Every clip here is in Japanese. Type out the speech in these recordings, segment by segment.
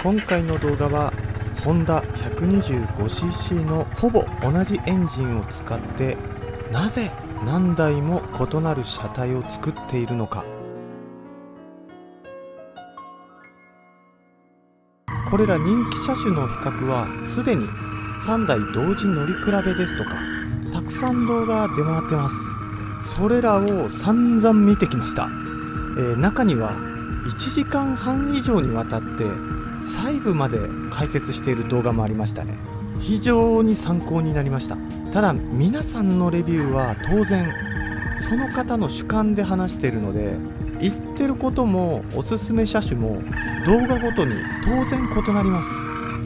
今回の動画はホンダ 125cc のほぼ同じエンジンを使ってなぜ何台も異なる車体を作っているのか、これら人気車種の比較はすでに3台同時乗り比べですとかたくさん動画出回ってます。それらを散々見てきました。中には1時間半以上にわたって細部まで解説している動画もありましたね。非常に参考になりました。ただ皆さんのレビューは当然その方の主観で話しているので、言ってることもおすすめ車種も動画ごとに当然異なります。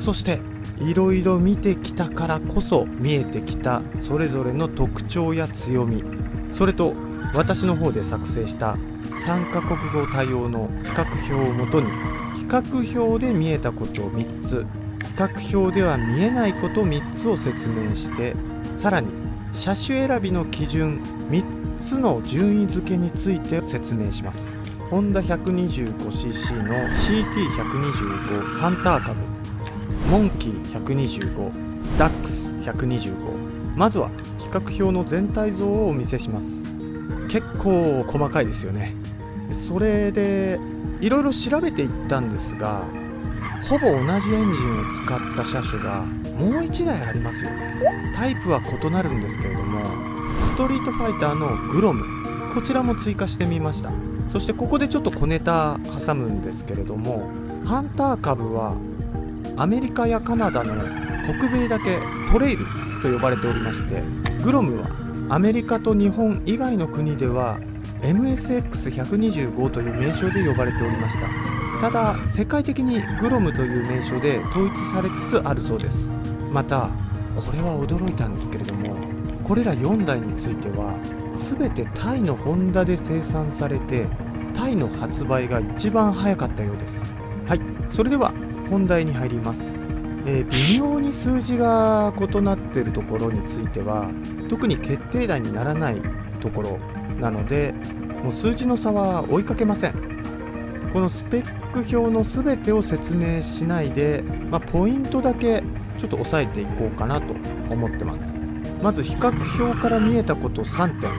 そしていろいろ見てきたからこそ見えてきたそれぞれの特徴や強み、それと私の方で作成した3カ国語対応の比較表をもとに、比較表で見えたことを3つ、比較表では見えないこと3つを説明して、さらに車種選びの基準3つの順位付けについて説明します。ホンダ 125cc の CT125 ハンター株、モンキー125、ダックス125。まずは比較表の全体像をお見せします。結構細かいですよね。それでいろいろ調べていったんですが、ほぼ同じエンジンを使った車種がもう1台ありますよね。タイプは異なるんですけれども、ストリートファイターのグロム、こちらも追加してみました。そしてここでちょっと小ネタ挟むんですけれども、ハンター株はアメリカやカナダの北米だけトレイルと呼ばれておりまして、グロムはアメリカと日本以外の国では MSX125 という名称で呼ばれておりました。ただ世界的にグロムという名称で統一されつつあるそうです。またこれは驚いたんですけれども、これら4台については全てタイのホンダで生産されて、タイの発売が一番早かったようです。はい、それでは本題に入ります。微妙に数字が異なっているところについては特に決定打にならないところなので、もう数字の差は追いかけません。このスペック表の全てを説明しないで、ポイントだけちょっと押さえていこうかなと思ってます。まず比較表から見えたこと3点。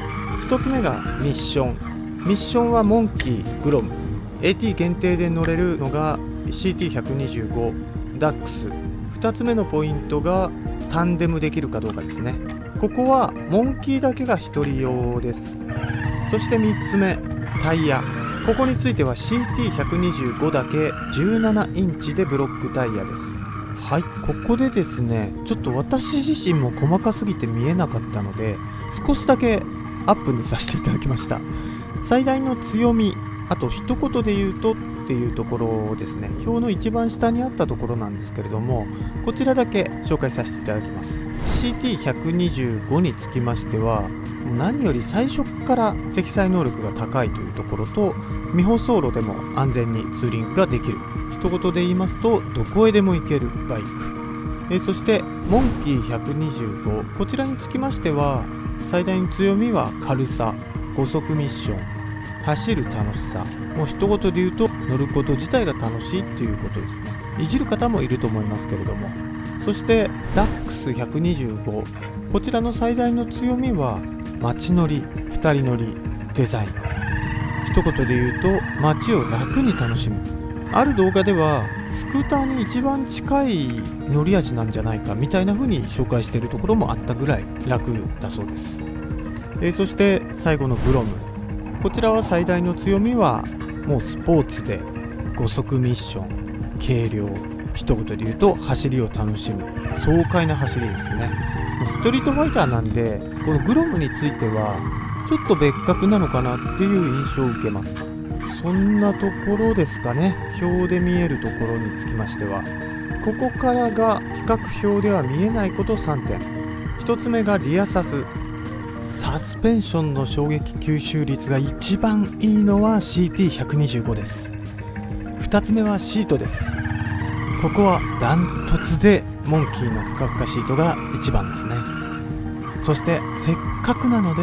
1つ目がミッション。ミッションはモンキー、グロム、AT 限定で乗れるのが CT125、ダックス。2つ目のポイントがタンデムできるかどうかですね。ここはモンキーだけが1人用です。そして3つ目、タイヤ。ここについては CT125 だけ17インチでブロックタイヤです。はい、ここでですね、ちょっと私自身も細かすぎて見えなかったので少しだけアップにさせていただきました。最大の強み、あと一言で言うとっていうところですね。表の一番下にあったところなんですけれども、こちらだけ紹介させていただきます。 CT125 につきましては何より最初から積載能力が高いというところと、未舗装路でも安全にツーリングができる。一言で言いますとどこへでも行けるバイク。そしてモンキー125、こちらにつきましては最大の強みは軽さ、5速ミッション、走る楽しさ。もう一言で言うと乗ること自体が楽しいということですね。いじる方もいると思いますけれども。そしてダックス125、こちらの最大の強みは街乗り、2人乗り、デザイン。一言で言うと街を楽に楽しむ。ある動画ではスクーターに一番近い乗り味なんじゃないかみたいな風に紹介しているところもあったぐらい楽だそうです。そして最後のグロム、こちらは最大の強みはもうスポーツで5速ミッション、軽量、一言で言うと走りを楽しむ爽快な走りですね。もうストリートファイターなんで、このグロムについてはちょっと別格なのかなっていう印象を受けます。そんなところですかね。表で見えるところにつきましては、ここからが比較表では見えないこと3点。1つ目がリアサス。サスペンションの衝撃吸収率が一番いいのは CT125 です。2つ目はシートです。ここはダントツでモンキーのふかふかシートが一番ですね。そしてせっかくなので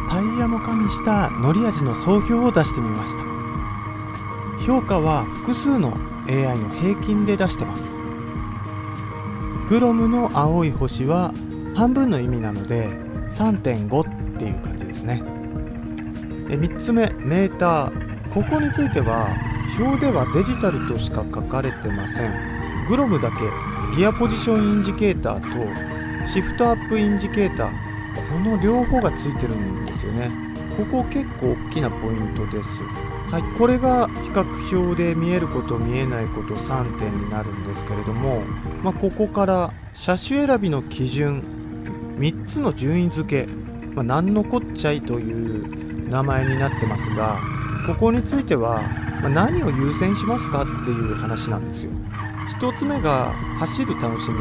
タイヤも加味した乗り味の総評を出してみました。評価は複数の AI の平均で出してます。グロムの青い星は半分の意味なので 3.5 っていう感じですね。3つ目、メーター。ここについては表ではデジタルとしか書かれてません。グロムだけギアポジションインジケーターとシフトアップインジケーター、この両方がついてるんですよね。ここ結構大きなポイントです。はい、これが比較表で見えること見えないこと3点になるんですけれども、ここから車種選びの基準3つの順位付け、何のこっちゃいという名前になってますが、ここについては、何を優先しますかっていう話なんですよ。1つ目が走る楽しみ、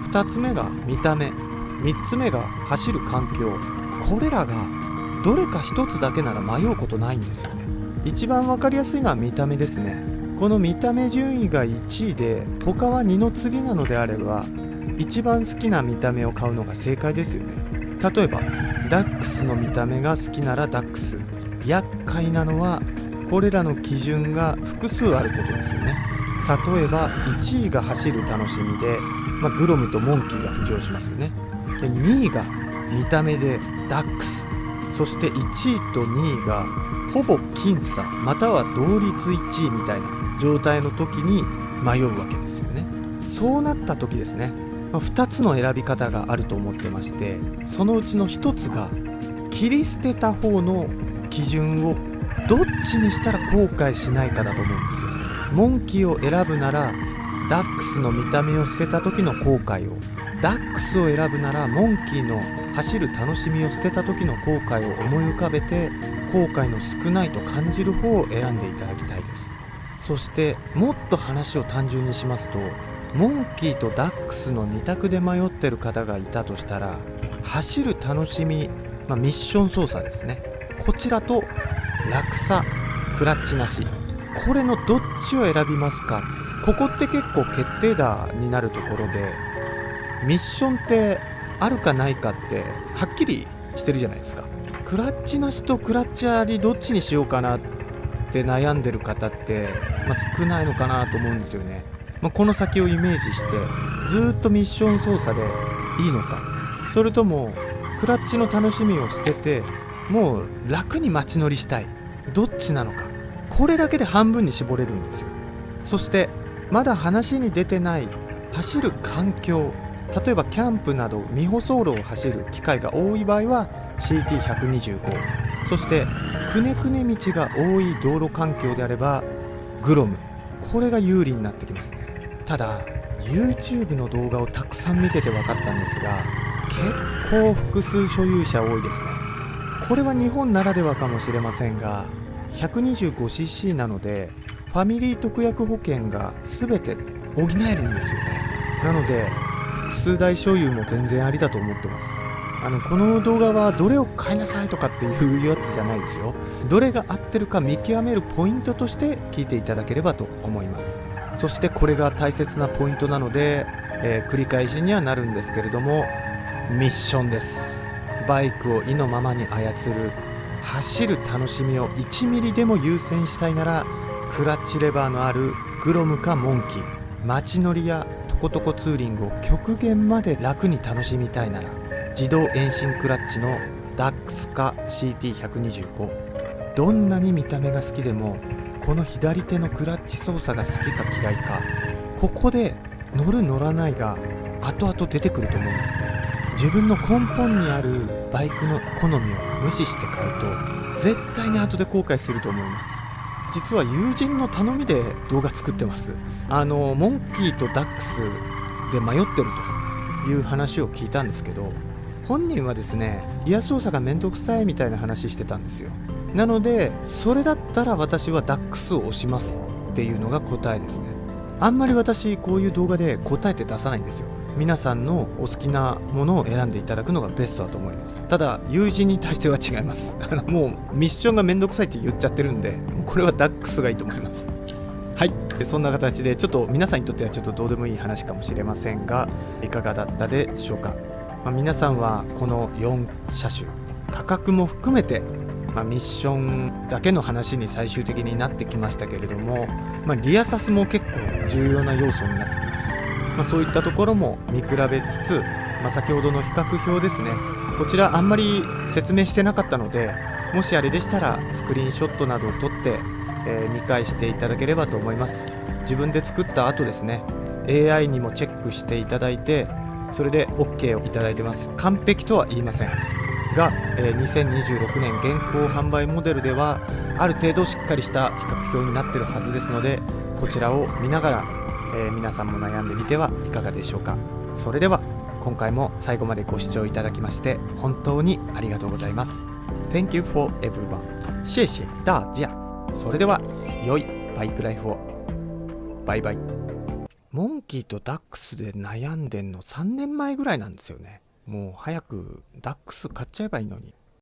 2つ目が見た目、3つ目が走る環境。これらがどれか1つだけなら迷うことないんですよね。一番わかりやすいのは見た目ですね。この見た目順位が1位で他は2の次なのであれば、一番好きな見た目を買うのが正解ですよね。例えばダックスの見た目が好きならダックス。厄介なのはこれらの基準が複数あることですよね。例えば1位が走る楽しみで、グロムとモンキーが浮上しますよね。で2位が見た目でダックス、そして1位と2位がほぼ僅差または同率1位みたいな状態の時に迷うわけですよね。そうなった時ですね、2つの選び方があると思ってまして、そのうちの1つが切り捨てた方の基準をどっちにしたら後悔しないかだと思うんですよ。モンキーを選ぶならダックスの見た目を捨てた時の後悔を、ダックスを選ぶならモンキーの走る楽しみを捨てた時の後悔を思い浮かべて、後悔の少ないと感じる方を選んでいただきたいです。そしてもっと話を単純にしますと、モンキーとダックスの2択で迷ってる方がいたとしたら、走る楽しみ、ミッション操作ですね、こちらと落差、クラッチなし、これのどっちを選びますか。ここって結構決定打になるところで、ミッションってあるかないかってはっきりしてるじゃないですか。クラッチなしとクラッチありどっちにしようかなって悩んでる方って、少ないのかなと思うんですよね。この先をイメージしてずっとミッション操作でいいのか、それともクラッチの楽しみを捨ててもう楽に街乗りしたい、どっちなのか、これだけで半分に絞れるんですよ。そしてまだ話に出てない走る環境、例えばキャンプなど未舗装路を走る機会が多い場合は CT125、 そしてくねくね道が多い道路環境であればグロム、これが有利になってきますね。ただ YouTube の動画をたくさん見てて分かったんですが、結構複数所有者多いですね。これは日本ならではかもしれませんが、 125cc なのでファミリー特約保険が全て補えるんですよね。なので複数台所有も全然ありだと思ってます。この動画はどれを買いなさいとかっていうやつじゃないですよ。どれが合ってるか見極めるポイントとして聞いていただければと思います。そしてこれが大切なポイントなので、繰り返しにはなるんですけれども、ミッションです。バイクを意のままに操る、走る楽しみを1ミリでも優先したいならクラッチレバーのあるグロムかモンキー、街乗りやトコトコツーリングを極限まで楽に楽しみたいなら自動遠心クラッチのダックスか CT125、 どんなに見た目が好きでもこの左手のクラッチ操作が好きか嫌いか、ここで乗る乗らないが後々出てくると思うんですね。自分の根本にあるバイクの好みを無視して買うと絶対に後で後悔すると思います。実は友人の頼みで動画作ってます。モンキーとダックスで迷ってるという話を聞いたんですけど、本人はですね、ギア操作がめんどくさいみたいな話してたんですよ。なのでそれだったら私はダックスを押しますっていうのが答えですね。あんまり私こういう動画で答えて出さないんですよ。皆さんのお好きなものを選んでいただくのがベストだと思います。ただ友人に対しては違います。もうミッションがめんどくさいって言っちゃってるんで、これはダックスがいいと思います。はい、そんな形でちょっと皆さんにとってはちょっとどうでもいい話かもしれませんが、いかがだったでしょうか。皆さんはこの4車種価格も含めてミッションだけの話に最終的になってきましたけれども、リアサスも結構重要な要素になってきます。そういったところも見比べつつ、先ほどの比較表ですね、こちらあんまり説明してなかったので、もしあれでしたらスクリーンショットなどを撮って、見返していただければと思います。自分で作った後ですね、 AI にもチェックしていただいて、それで OK をいただいてます。完璧とは言いませんが、2026年現行販売モデルではある程度しっかりした比較表になっているはずですので、こちらを見ながら、皆さんも悩んでみてはいかがでしょうか。それでは今回も最後までご視聴いただきまして本当にありがとうございます。 Thank you for everyone。 谢谢大家。それでは良いバイクライフを。バイバイ。モンキーとダックスで悩んでんの3年前ぐらいなんですよね。もう早くダックス買っちゃえばいいのに。